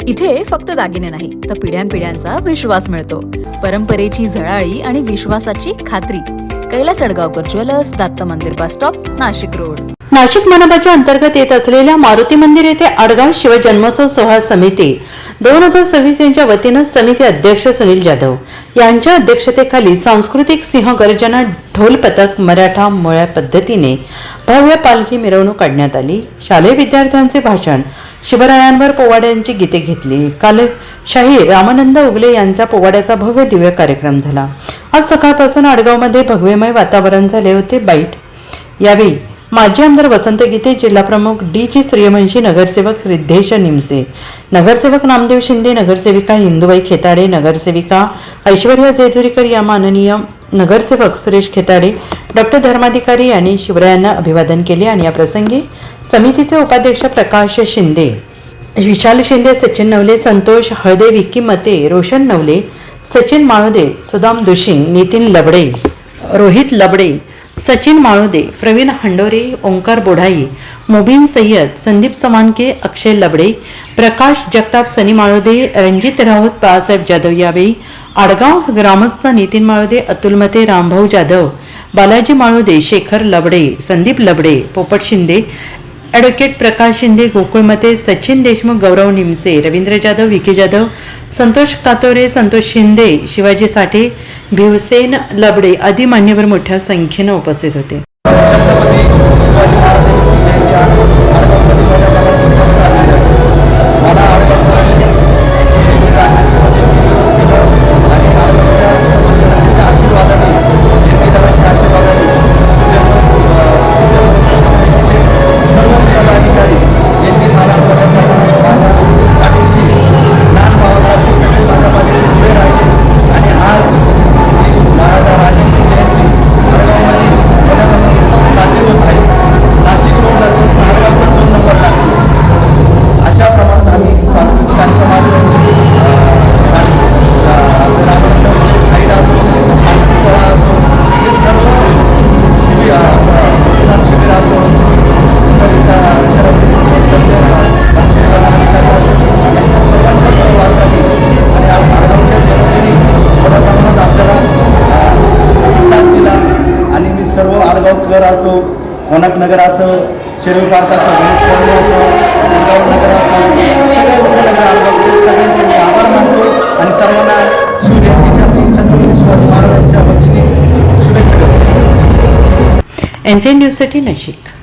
इथे फक्त दागिने नाही तर पिढ्यानपिढ्यांचा विश्वास मिळतो. परंपरेची झळाळी आणि विश्वासाची खात्री. कैलास अडगावकर ज्वेलर्स, दत्त मंदिर bus stop, Nashik road. Nashik मनपाच्या अंतर्गत येत असलेल्या मारुती मंदिर येथे आडगाव शिवजन्मोत्सव सोहळा समिती 2026 यांच्या वतीनं समिती अध्यक्ष सुनील जाधव यांच्या अध्यक्षतेखाली सांस्कृतिक सिंह गर्जना ढोल पथक मराठा मोळ्या पद्धतीने भव्य पालखी मिरवणूक काढण्यात आली. शालेय विद्यार्थ्यांचे भाषण, शिवरायांवर पोवाड्यांची गीते घेतली. काल शाहीर रामानंद उगले यांच्या पोवाड्याचा भव्य दिव्य कार्यक्रम झाला. आज सकाळपासून आडगावमध्ये भगवेमय वातावरण झाले होते. यावेळी माजी आमदार वसंत गीते, जिल्हाप्रमुख डी.जी. सूर्यवंशी, नगरसेवक सिद्धेश निमसे, नगरसेवक नामदेव शिंदे, नगरसेविका इंदुबाई खेताडे, नगरसेविका ऐश्वर्या जेजुरीकर या माननीय नगरसेवक सुरेश खेताडे, डॉक्टर धर्माधिकारी यांनी शिवरायांना अभिवादन केले. आणि या प्रसंगी समितीचे उपाध्यक्ष प्रकाश शिंदे, विशाल शिंदे, सचिन नवले, संतोष हळदे, विक्की मते, रोशन नवले, सचिन माळुदे, सुदाम दुशिंग, नितीन लबडे, रोहित लबडे, सचिन माळुदे, प्रवीण हंडोरे, ओंकार बोढाई, मुबीन सय्यद, संदीप चव्हाणके, अक्षय लबडे, प्रकाश जगताप, सनी माळुदे, रणजित राऊत, बाळासाहेब जाधव. यावेळी आडगाव ग्रामस्थ नितीन माळुदे, अतुल मते, रामभाऊ जाधव, बालाजी माळुदे, शेखर लबडे, संदीप लबडे, पोपट शिंदे, ॲडव्होकेट प्रकाश शिंदे, गोकुळ मते, सचिन देशमुख, गौरव निमसे, रवींद्र जाधव, विकी जाधव, संतोष कातोरे, संतोष शिंदे, शिवाजी साठे, भिवसेन लबडे आदी मान्यवर मोठ्या संख्येनं उपस्थित होते. आडगावकर असो, कोणाक नगर असो, शिरोळ पार्क असो, गणेश कॉलनी असो, गुरगाव नगर असो, सगळे उपनगर आडगावचे सगळ्यांचे मी आभार मानतो आणि सर्वांना शिवजयंतीच्या छत्रपती शिवाजी महाराजांच्या वतीने शुभेच्छा देतो. NCN न्यूजसाठी नाशिक.